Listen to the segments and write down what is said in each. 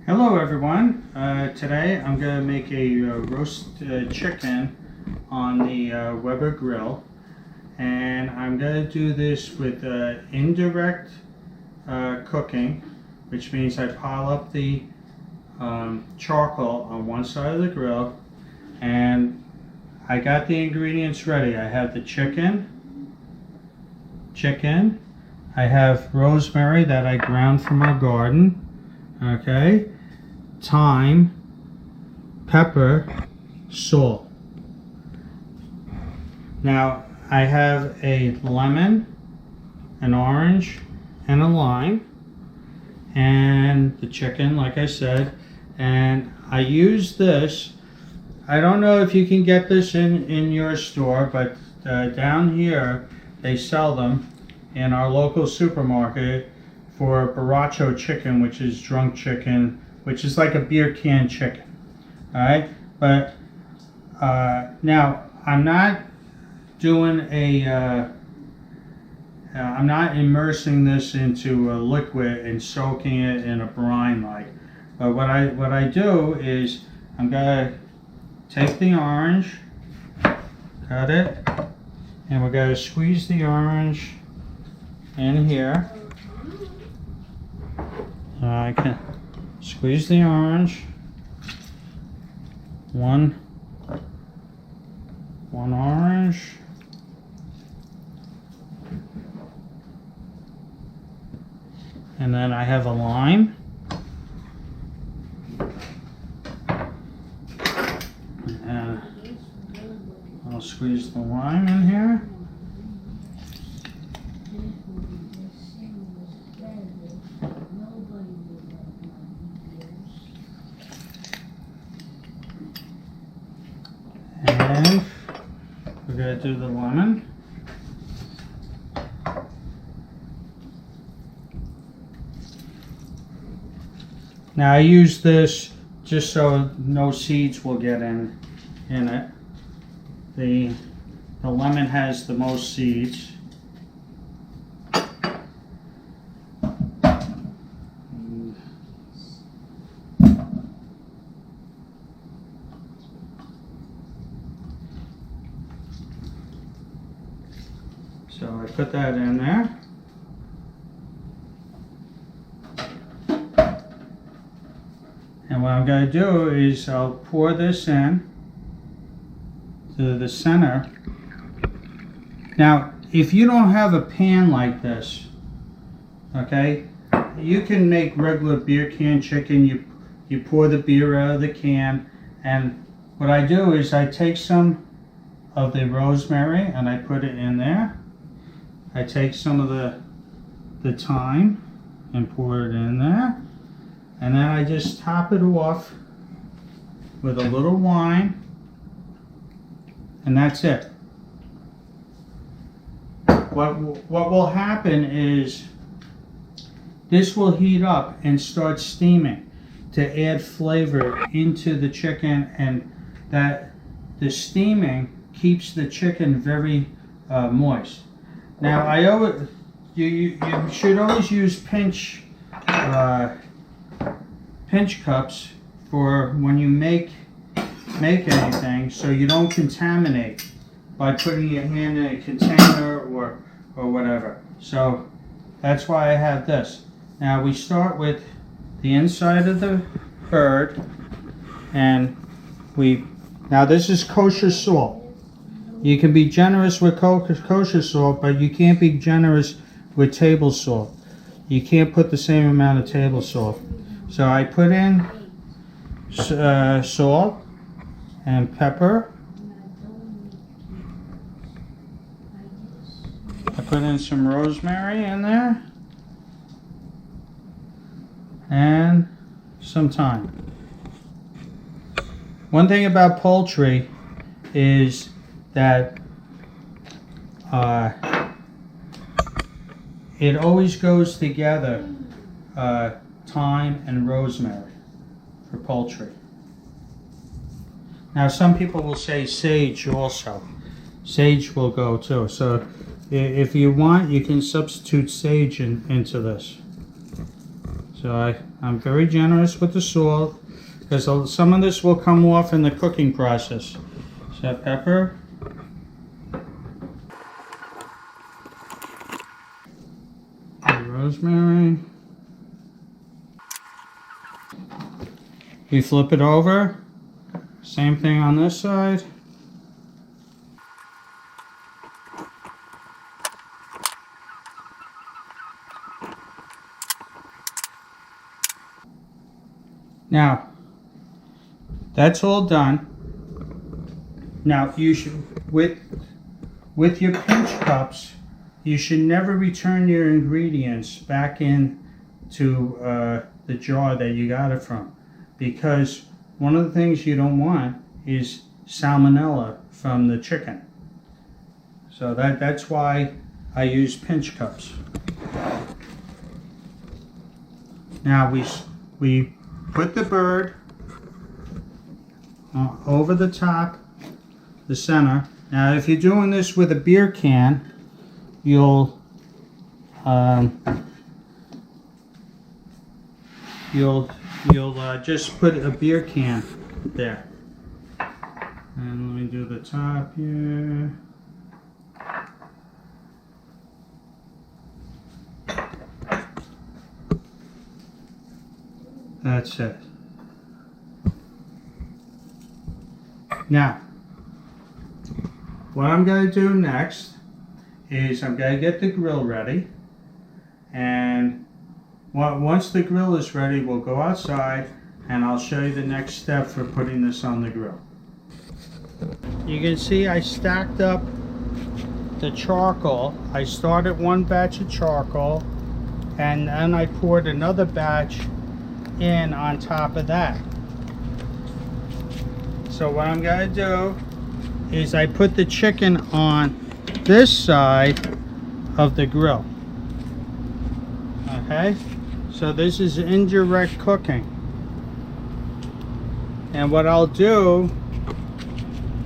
Hello everyone. Today I'm going to make a roast chicken on the Weber grill, and I'm going to do this with indirect cooking, which means I pile up the charcoal on one side of the grill, and I got the ingredients ready. I have the chicken, I have rosemary that I ground from our garden, okay, thyme, pepper, salt. Now I have a lemon, an orange, and a lime, and the chicken, like I said, and I use this. I don't know if you can get this in your store, but down here they sell them in our local supermarket for borracho chicken, which is drunk chicken, which is like a beer can chicken. Alright, but now I'm not doing I'm not immersing this into a liquid and soaking it in a brine like. But what I do is I'm gonna take the orange, cut it, and we're gonna squeeze the orange in here. I can squeeze the orange, one orange, and then I have a lime, and I'll squeeze the lime in here. And we're going to do the lemon. Now I use this just so no seeds will get in it. The lemon has the most seeds. So I put that in there. And what I'm going to do is I'll pour this in to the center. Now, if you don't have a pan like this, okay, you can make regular beer can chicken. You pour the beer out of the can, and what I do is I take some of the rosemary and I put it in there. I take some of the thyme and pour it in there, and then I just top it off with a little wine, and that's it. What will happen is this will heat up and start steaming to add flavor into the chicken, and that the steaming keeps the chicken very moist. Now you should always use pinch cups for when you make anything, so you don't contaminate by putting your hand in a container or whatever. So that's why I have this. Now we start with the inside of the bird, and now this is kosher salt. You can be generous with kosher salt, but you can't be generous with table salt. You can't put the same amount of table salt. So I put in salt and pepper. I put in some rosemary in there and some thyme. One thing about poultry is that it always goes together, thyme and rosemary for poultry. Now some people will say sage also. Sage will go too. So if you want, you can substitute sage into this. So I'm very generous with the salt because some of this will come off in the cooking process. So pepper. Rosemary. We flip it over. Same thing on this side. Now, that's all done. Now, you should, with your pinch cups, you should never return your ingredients back into the jar that you got it from, because one of the things you don't want is salmonella from the chicken. So that's why I use pinch cups. Now we put the bird over the top, the center. Now if you're doing this with a beer can, you'll just put a beer can there. And let me do the top here. That's it. Now, what I'm going to do next is I'm going to get the grill ready, and once the grill is ready, we'll go outside and I'll show you the next step for putting this on the grill. You can see I stacked up the charcoal. I started one batch of charcoal and then I poured another batch in on top of that. So what I'm going to do is I put the chicken on this side of the grill. Okay, so this is indirect cooking, and what I'll do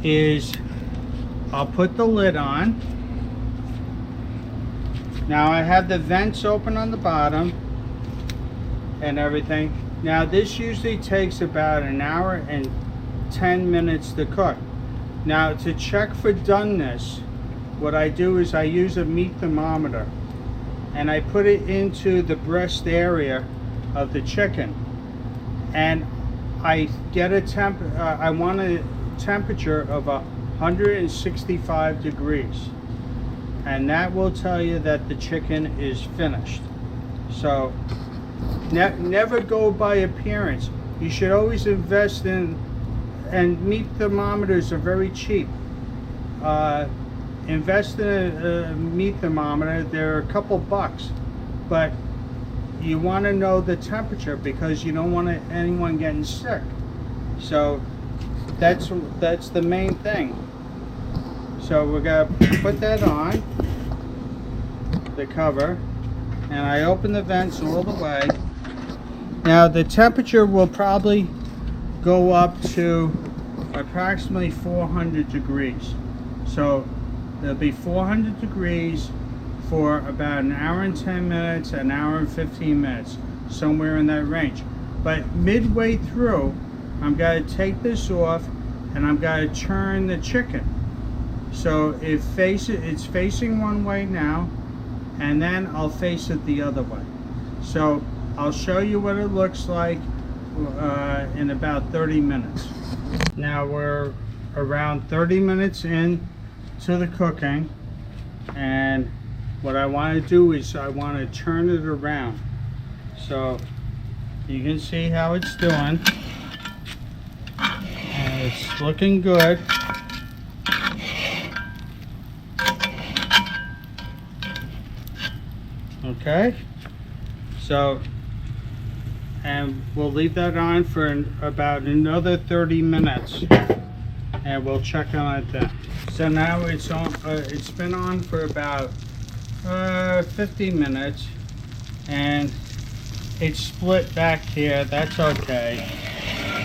is I'll put the lid on. Now I have the vents open on the bottom and everything. Now this usually takes about an hour and 10 minutes to cook. Now to check for doneness, what I do is I use a meat thermometer and I put it into the breast area of the chicken, and I get I want a temperature of 165 degrees, and that will tell you that the chicken is finished. So never go by appearance. You should always invest in, and meat thermometers are very cheap. Invest in a meat thermometer. They're a couple bucks, but you want to know the temperature because you don't want anyone getting sick. So that's the main thing. So we're gonna put that on the cover, and I open the vents all the way. Now the temperature will probably go up to approximately 400 degrees. So it'll be 400 degrees for about an hour and 10 minutes, an hour and 15 minutes, somewhere in that range. But midway through, I'm going to take this off and I'm going to turn the chicken. So it's facing one way now, and then I'll face it the other way. So I'll show you what it looks like in about 30 minutes. Now we're around 30 minutes in to the cooking, and what I want to do is I want to turn it around so you can see how it's doing, and it's looking good. Okay, so, and we'll leave that on for about another 30 minutes, and we'll check on it then. So now it's on. It's been on for about 50 minutes, and it's split back here. That's okay.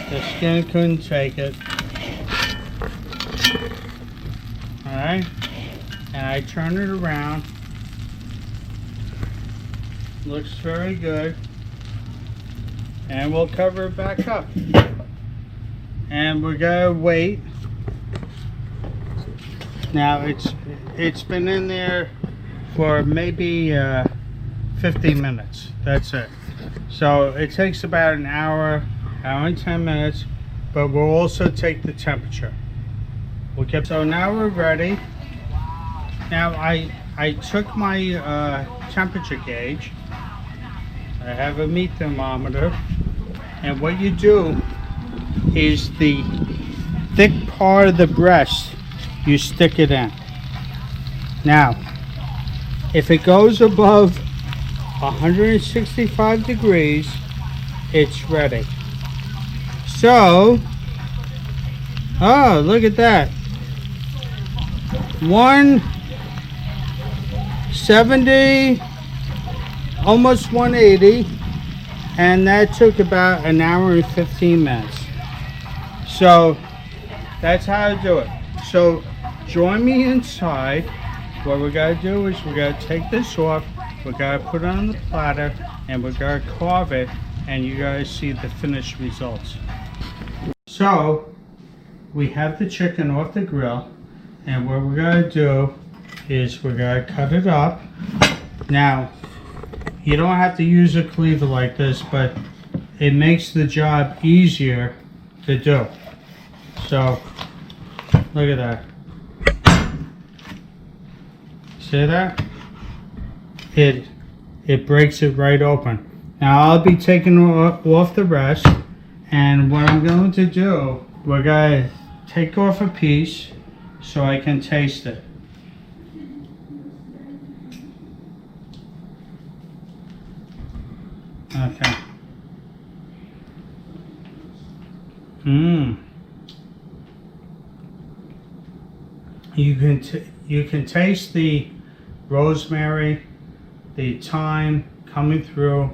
The skin couldn't take it. All right, and I turn it around. Looks very good. and we'll cover it back up. And we're gonna wait. Now it's been in there for maybe 15 minutes. That's it. So it takes about an hour and 10 minutes, but we'll also take the temperature. So now we're ready. Now I took my temperature gauge. I have a meat thermometer, and what you do is the thick part of the breast, you stick it in. Now, if it goes above 165 degrees, it's ready. So, oh, look at that. 170, almost 180, and that took about an hour and 15 minutes. So that's how to do it. So join me inside. What we're gonna do is we're gonna take this off, we're gonna put it on the platter, and we're gonna carve it, and you guys see the finished results. So we have the chicken off the grill, and what we're gonna do is we're gonna cut it up. Now, you don't have to use a cleaver like this, but it makes the job easier to do. So, look at that. See that? It breaks it right open. Now I'll be taking off the rest, and what I'm going to do, we're going to take off a piece so I can taste it. Okay. You can taste the rosemary, the thyme coming through.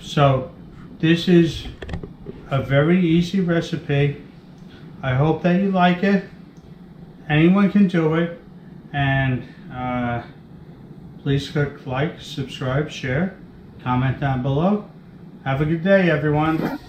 So this is a very easy recipe. I hope that you like it. Anyone can do it, and please click like, subscribe, share, comment down below. Have a good day, everyone.